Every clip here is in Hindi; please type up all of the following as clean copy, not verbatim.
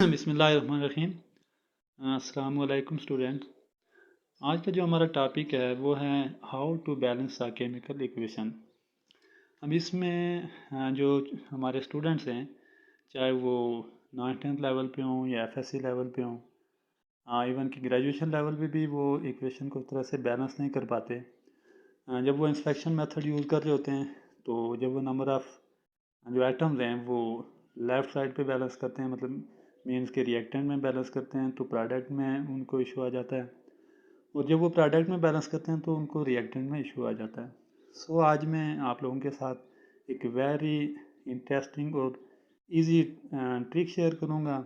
बिस्मिल्लाहिर्रहमानिर्रहीम। अस्सलाम वालेकुम स्टूडेंट। आज का जो हमारा टॉपिक है वो है how to balance a chemical equation. अब इसमें जो हमारे स्टूडेंट्स हैं, चाहे वो 9th-10th लेवल पे हों या एफएससी लेवल पे हों, इवन कि ग्रेजुएशन लेवल पे भी वो इक्वेशन को इस तरह से बैलेंस नहीं कर पाते। जब वो इंस्पेक्शन मेथड यूज़ कर रहे होते हैं तो जब वो नंबर ऑफ़ जो एटम्स हैं वो लेफ़्ट साइड पे बैलेंस करते हैं, मतलब मीन्स के रिएक्टेंट में बैलेंस करते हैं तो प्रोडक्ट में उनको इशू आ जाता है, और जब वो प्रोडक्ट में बैलेंस करते हैं तो उनको रिएक्टेंट में इशू आ जाता है। सो आज मैं आप लोगों के साथ एक वेरी इंटरेस्टिंग और इजी ट्रिक शेयर करूँगा,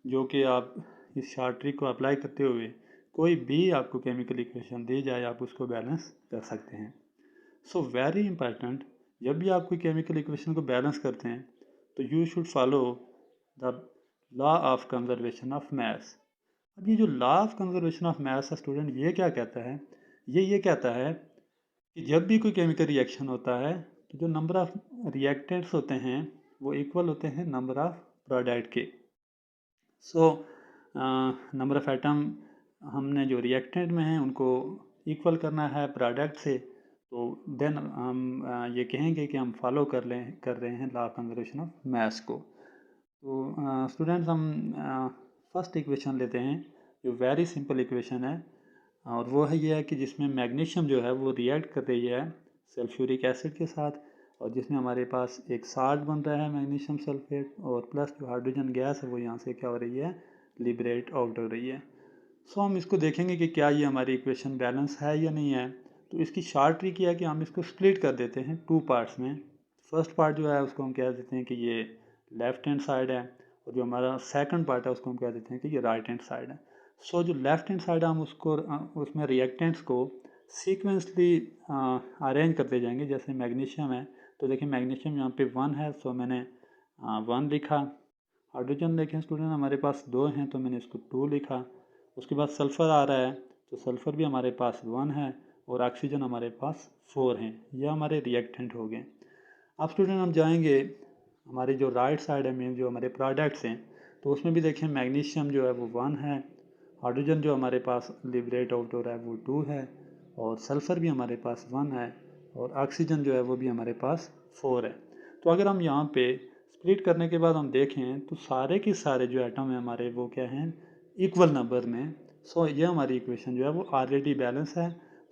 जो कि आप इस शॉर्ट ट्रिक को अप्लाई करते हुए कोई भी आपको केमिकल इक्वेशन दी जाए आप उसको बैलेंस कर सकते हैं। सो वेरी इंपॉर्टेंट, जब भी आप कोई केमिकल इक्वेशन को बैलेंस करते हैं तो you should follow the law of conservation of mass. अब ये जो law of conservation of mass है स्टूडेंट, ये क्या कहता है? ये कहता है कि जब भी कोई केमिकल रिएक्शन होता है तो जो नंबर ऑफ रिएक्टेंट्स होते हैं वो इक्वल होते हैं नंबर ऑफ प्रोडक्ट के। सो नंबर ऑफ एटम हमने जो रिएक्टेंट में हैं उनको इक्वल करना है प्रोडक्ट से, तो देन हम ये कहेंगे कि हम फॉलो कर रहे हैं law of conservation of mass को। तो स्टूडेंट्स, हम फर्स्ट इक्वेशन लेते हैं जो वेरी सिंपल इक्वेशन है, और वो है ये है कि जिसमें मैग्नीशियम जो है वो रिएक्ट कर रही है सल्फ्यूरिक एसिड के साथ, और जिसमें हमारे पास एक साल्ट बन रहा है मैग्नीशियम सल्फेट, और प्लस जो हाइड्रोजन गैस है वो यहाँ से क्या हो रही है, लिबरेट आउट हो रही है। सो हम इसको देखेंगे कि क्या ये हमारी इक्वेशन बैलेंस है या नहीं है। तो इसकी शॉर्ट ट्रिक यह है कि हम इसको स्प्लिट कर देते हैं टू पार्ट्स में। फर्स्ट पार्ट जो है उसको हम कह देते हैं कि ये लेफ्ट हैंड साइड है, और जो हमारा सेकंड पार्ट है उसको हम कह देते हैं कि ये राइट हैंड साइड है। सो जो लेफ्ट हैंड साइड है हम उसको उसमें रिएक्टेंट्स को सीक्वेंसली अरेंज करते जाएंगे। जैसे मैग्नीशियम है तो देखिए मैग्नीशियम यहाँ पे 1 है, सो मैंने 1 लिखा। हाइड्रोजन देखें स्टूडेंट हमारे पास 2 हैं तो मैंने इसको 2 लिखा। उसके बाद सल्फ़र आ रहा है तो सल्फ़र भी हमारे पास 1 है, और ऑक्सीजन हमारे पास 4 हैं। यह हमारे रिएक्टेंट हो गए। अब स्टूडेंट हम जाएंगे हमारी जो राइट साइड है, मीन जो हमारे प्रोडक्ट्स हैं, तो उसमें भी देखें मैग्नीशियम जो है वो 1 है, हाइड्रोजन जो हमारे पास लिबरेट आउट हो रहा है वो 2 है, और सल्फ़र भी हमारे पास 1 है, और ऑक्सीजन जो है वो भी हमारे पास 4 है। तो अगर हम यहाँ पे स्प्लिट करने के बाद हम देखें तो सारे के सारे जो एटम हैं हमारे वो क्या हैं, इक्वल नंबर में। सो ये हमारी इक्वेशन जो है वो ऑलरेडी बैलेंस है।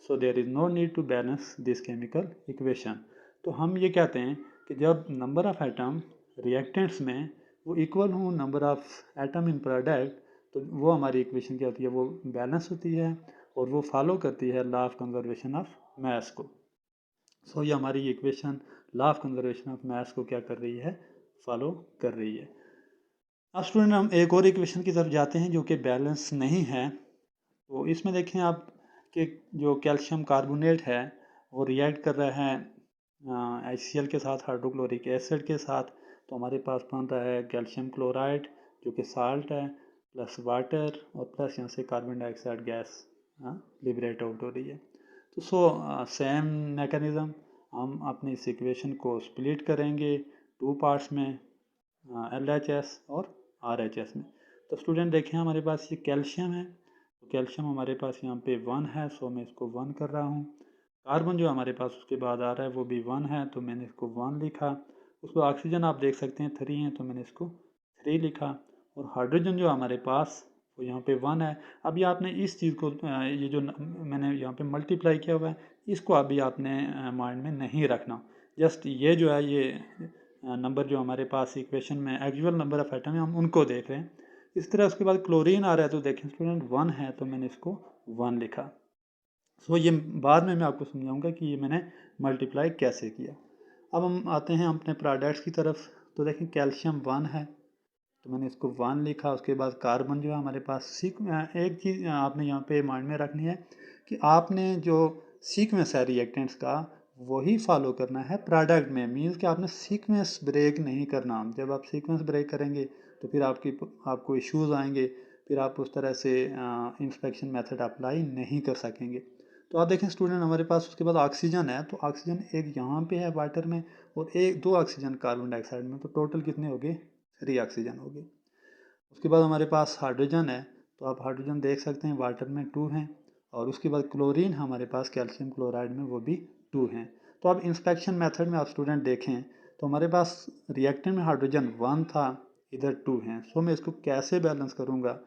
So there is no need to balance this chemical equation. तो हम ये कहते हैं कि जब नंबर ऑफ़ एटम रिएक्टेंट्स में वो इक्वल हों number of atom in product, तो वो हमारी इक्वेशन क्या होती है, वो बैलेंस होती है, और वो फॉलो करती है law of conservation of mass को। सो ये हमारी equation law of conservation of mass को क्या कर रही है, फॉलो कर रही है। अब स्टूडेंट हम एक और इक्वेशन की तरफ जाते हैं जो कि बैलेंस नहीं है। तो इसमें देखें आप कि जो कैल्शियम कार्बोनेट है वो रिएक्ट कर रहा है HCl के साथ, हाइड्रोक्लोरिक एसिड के साथ। तो हमारे पास बन रहा है कैल्शियम क्लोराइड जो कि साल्ट है, प्लस वाटर, और प्लस यहाँ से carbon dioxide gas liberate out हो रही है। तो सेम मैकेनिज़्म, हम अपनी इस इक्वेशन को स्प्लिट करेंगे टू पार्ट्स में, LHS और RHS में। तो स्टूडेंट देखें हमारे पास ये कैल्शियम है, तो कैल्शियम हमारे पास यहाँ पे 1 है, सो मैं इसको 1 कर रहा हूँ। कार्बन जो हमारे पास उसके बाद आ रहा है वो भी 1 है, तो मैंने इसको 1 लिखा। उसको ऑक्सीजन आप देख सकते हैं 3 है, तो मैंने इसको 3 लिखा। और हाइड्रोजन जो हमारे पास वो यहाँ पे 1 है। अभी आपने इस चीज़ को ये जो मैंने यहाँ पे मल्टीप्लाई किया हुआ है, इसको अभी आपने माइंड में नहीं रखना। जस्ट ये जो है ये नंबर जो हमारे पास इक्वेशन में एक्चुअल नंबर ऑफ एटम है हम उनको देख रहे हैं। इस तरह उसके बाद क्लोरीन आ रहा है तो देखें स्टूडेंट 1 है, तो मैंने इसको 1 लिखा। सो ये बाद में मैं आपको समझाऊंगा कि ये मैंने मल्टीप्लाई कैसे किया। अब हम आते हैं अपने प्रोडक्ट्स की तरफ। तो देखें कैल्शियम 1 है, तो मैंने इसको 1 लिखा। उसके बाद कार्बन जो है हमारे पास एक चीज़ आपने यहाँ पे माइंड में रखनी है कि आपने जो सीक्वेंस है रिएक्टेंट्स का वही फॉलो करना है प्रोडक्ट में। मीन्स कि आपने सीक्वेंस ब्रेक नहीं करना। जब आप सीक्वेंस ब्रेक करेंगे तो फिर आपको इश्यूज आएंगे, फिर आप उस तरह से इंस्पेक्शन मेथड अप्लाई नहीं कर सकेंगे। तो आप देखें स्टूडेंट हमारे पास उसके बाद ऑक्सीजन है, तो ऑक्सीजन एक यहाँ पे है वाटर में, और एक 2 ऑक्सीजन कार्बन डाइऑक्साइड में, तो टोटल कितने हो गए, 3 ऑक्सीजन हो गए। उसके बाद हमारे पास हाइड्रोजन है, तो आप हाइड्रोजन देख सकते हैं वाटर में 2 हैं, और उसके बाद क्लोरीन हमारे पास कैल्शियम क्लोराइड में वो भी 2 हैं। तो अब इंस्पेक्शन मेथड में आप स्टूडेंट देखें तो हमारे पास रिएक्टेंट में हाइड्रोजन 1 था, इधर 2 हैं। सो मैं इसको कैसे बैलेंस करूँगा,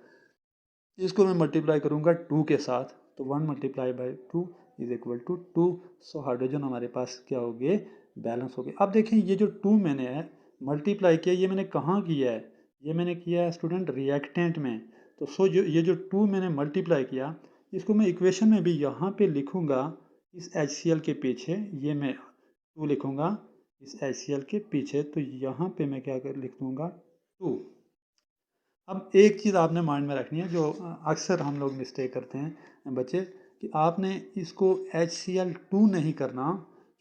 इसको मैं मल्टीप्लाई करूँगा 2 के साथ, तो 1 multiply by 2 is equal to 2। So hydrogen हमारे पास क्या हो गए, बैलेंस हो गए। अब देखें ये जो 2 मैंने है मल्टीप्लाई किया, ये मैंने कहाँ किया है, ये मैंने किया है स्टूडेंट रिएक्टेंट में। तो सो जो ये जो 2 मैंने मल्टीप्लाई किया, इसको मैं इक्वेशन में भी यहाँ पे लिखूँगा इस HCl के पीछे, ये मैं 2 लिखूँगा इस HCl के पीछे, तो यहाँ पे मैं क्या कर लिख दूँगा 2। अब एक चीज़ आपने माइंड में रखनी है, जो अक्सर हम लोग मिस्टेक करते हैं बच्चे, कि आपने इसको HCl2 नहीं करना,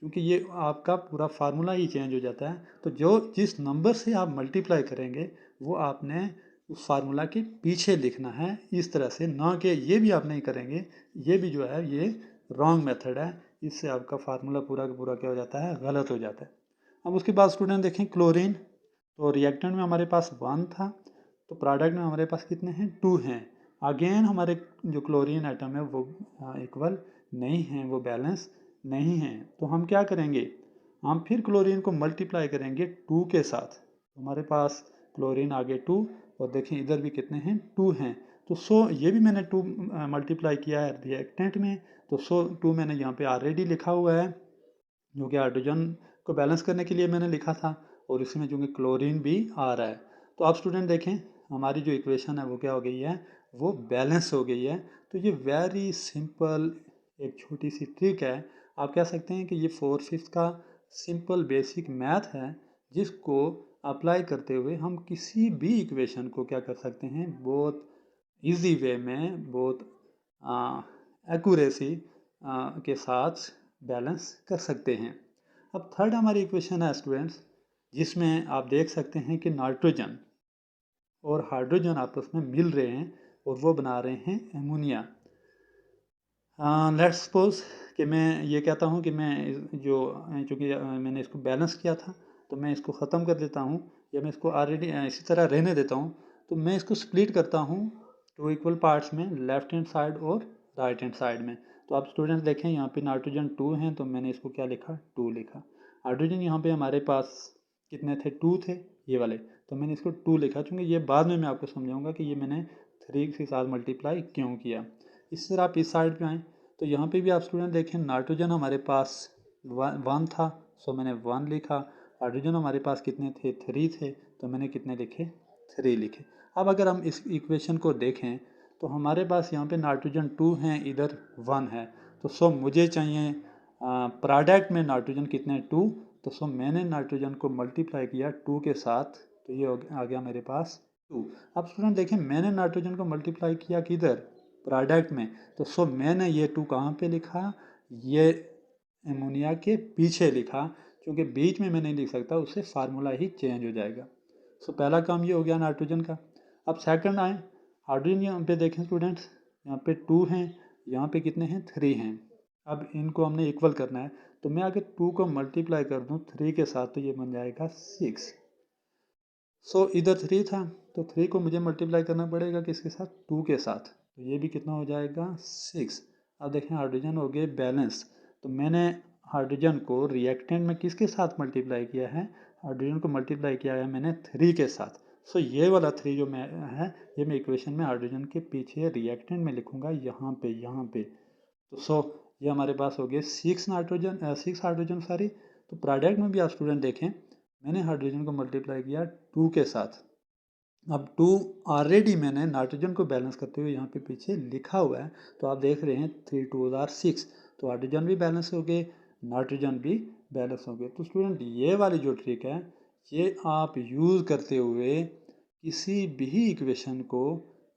क्योंकि ये आपका पूरा फार्मूला ही चेंज हो जाता है। तो जो जिस नंबर से आप मल्टीप्लाई करेंगे वो आपने उस फार्मूला के पीछे लिखना है, इस तरह से, ना कि ये भी आप नहीं करेंगे, ये भी जो है ये रॉन्ग मेथड है, इससे आपका फार्मूला पूरा का पूरा क्या हो जाता है, गलत हो जाता है। अब उसके बाद स्टूडेंट देखें क्लोरीन, तो रिएक्टेंट में हमारे पास 1 था, तो प्रोडक्ट में हमारे पास कितने हैं, 2 हैं। अगेन हमारे जो क्लोरीन आइटम है वो इक्वल नहीं है, वो बैलेंस नहीं है। तो हम क्या करेंगे, हम फिर क्लोरीन को मल्टीप्लाई करेंगे 2 के साथ। हमारे पास क्लोरीन आगे 2, और देखें इधर भी कितने हैं, 2 हैं। तो सो ये भी मैंने 2 मल्टीप्लाई किया है रिएक्टेंट में, तो सो 2 मैंने यहाँ पे ऑलरेडी लिखा हुआ है, जो कि हाइड्रोजन को बैलेंस करने के लिए मैंने लिखा था, और इसमें जो कि क्लोरीन भी आ रहा है। तो आप स्टूडेंट देखें हमारी जो इक्वेशन है वो क्या हो गई है, वो बैलेंस हो गई है। तो ये वेरी सिंपल एक छोटी सी ट्रिक है, आप कह सकते हैं कि ये 4/5 का सिंपल बेसिक मैथ है, जिसको अप्लाई करते हुए हम किसी भी इक्वेशन को क्या कर सकते हैं, बहुत इजी वे में, बहुत एक्यूरेसी के साथ बैलेंस कर सकते हैं। अब थर्ड हमारी इक्वेशन है स्टूडेंट्स, जिसमें आप देख सकते हैं कि नाइट्रोजन और हाइड्रोजन आपस में मिल रहे हैं और वो बना रहे हैं एमोनिया। लेट्स सपोज कि मैं ये कहता हूँ कि मैं जो चूँकि मैंने इसको बैलेंस किया था, तो मैं इसको ख़त्म कर देता हूँ, या मैं इसको ऑलरेडी इसी तरह रहने देता हूँ। तो मैं इसको स्प्लिट करता हूँ 2 इक्वल पार्ट्स में, लेफ्ट हैंड साइड और राइट हैंड साइड में। तो आप स्टूडेंट्स देखें यहाँ पे नाइट्रोजन 2 हैं, तो मैंने इसको क्या लिखा, 2 लिखा। हाइड्रोजन यहाँ पे हमारे पास कितने थे, 2 थे ये वाले, तो मैंने इसको 2 लिखा, चूँकि ये बाद में मैं आपको समझाऊंगा कि ये मैंने 3 के साथ मल्टीप्लाई क्यों किया। इस तरह आप इस साइड पे आएँ, तो यहाँ पे भी आप स्टूडेंट देखें नाइट्रोजन हमारे पास 1 था, सो मैंने 1 लिखा। हाइड्रोजन हमारे पास कितने थे, 3 थे, तो मैंने कितने लिखे, 3 लिखे। अब अगर हम इस इक्वेशन को देखें तो हमारे पास यहाँ पे नाइट्रोजन 2 हैं, इधर 1 है, तो सो मुझे चाहिए प्रोडक्ट में नाइट्रोजन कितने, 2। तो सो मैंने नाइट्रोजन को मल्टीप्लाई किया 2 के साथ, तो ये आ गया मेरे पास 2। अब स्टूडेंट देखें मैंने नाइट्रोजन को मल्टीप्लाई किया किधर, प्रोडक्ट में, तो सो मैंने ये 2 कहाँ पे लिखा, ये एमोनिया के पीछे लिखा, क्योंकि बीच में मैं नहीं लिख सकता, उससे फार्मूला ही चेंज हो जाएगा। सो पहला काम ये हो गया नाइट्रोजन का। अब सेकंड आए, हाइड्रोजन यहाँ पे देखें स्टूडेंट्स, यहाँ पे 2 हैं, यहाँ पे कितने हैं, 3 हैं। अब इनको हमने इक्वल करना है, तो मैं अगर 2 को मल्टीप्लाई कर दूँ 3 के साथ, तो ये बन जाएगा 6। सो इधर 3 था, तो 3 को मुझे मल्टीप्लाई करना पड़ेगा किसके साथ, 2 के साथ, तो ये भी कितना हो जाएगा, 6। अब देखें हाइड्रोजन हो गए बैलेंस, तो मैंने हाइड्रोजन को रिएक्टेंट में किसके साथ मल्टीप्लाई किया है, हाइड्रोजन को मल्टीप्लाई किया है मैंने 3 के साथ। सो ये वाला 3 जो मैं है, ये मैं इक्वेशन में हाइड्रोजन के पीछे रिएक्टेंट में लिखूंगा, यहाँ पे। तो सो ये हमारे पास हो गए 6 नाइट्रोजन, 6 हाइड्रोजन सॉरी। तो प्रोडक्ट में भी आप स्टूडेंट देखें, मैंने हाइड्रोजन को मल्टीप्लाई किया 2 के साथ। अब 2 ऑलरेडी मैंने नाइट्रोजन को बैलेंस करते हुए यहाँ पे पीछे लिखा हुआ है, तो आप देख रहे हैं 3 2 आर 6, तो हाइड्रोजन भी बैलेंस हो गए, नाइट्रोजन भी बैलेंस हो गए। तो स्टूडेंट ये वाली जो ट्रिक है, ये आप यूज़ करते हुए किसी भी इक्वेशन को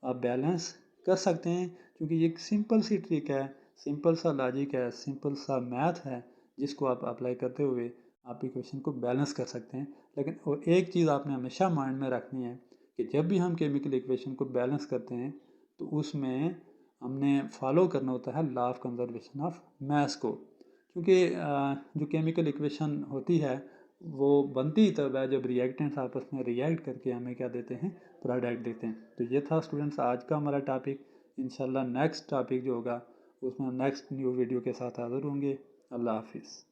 आप बैलेंस कर सकते हैं, क्योंकि ये एक सिंपल सी ट्रिक है, सिंपल सा लॉजिक है, सिंपल सा मैथ है, जिसको आप अप्लाई करते हुए आप इक्वेशन को बैलेंस कर सकते हैं। लेकिन और एक चीज़ आपने हमेशा माइंड में रखनी है कि जब भी हम केमिकल इक्वेशन को बैलेंस करते हैं, तो उसमें हमने फॉलो करना होता है law of conservation of mass को, क्योंकि जो केमिकल इक्वेशन होती है वो बनती ही तब है जब रिएक्टेंट्स आपस में रिएक्ट करके हमें क्या देते हैं, प्रोडक्ट देते हैं। तो ये था स्टूडेंट्स आज का हमारा टॉपिक। इंशाल्लाह नेक्स्ट टॉपिक जो होगा उसमें हम नेक्स्ट न्यू वीडियो के साथ हाज़िर होंगे। अल्लाह हाफिज़।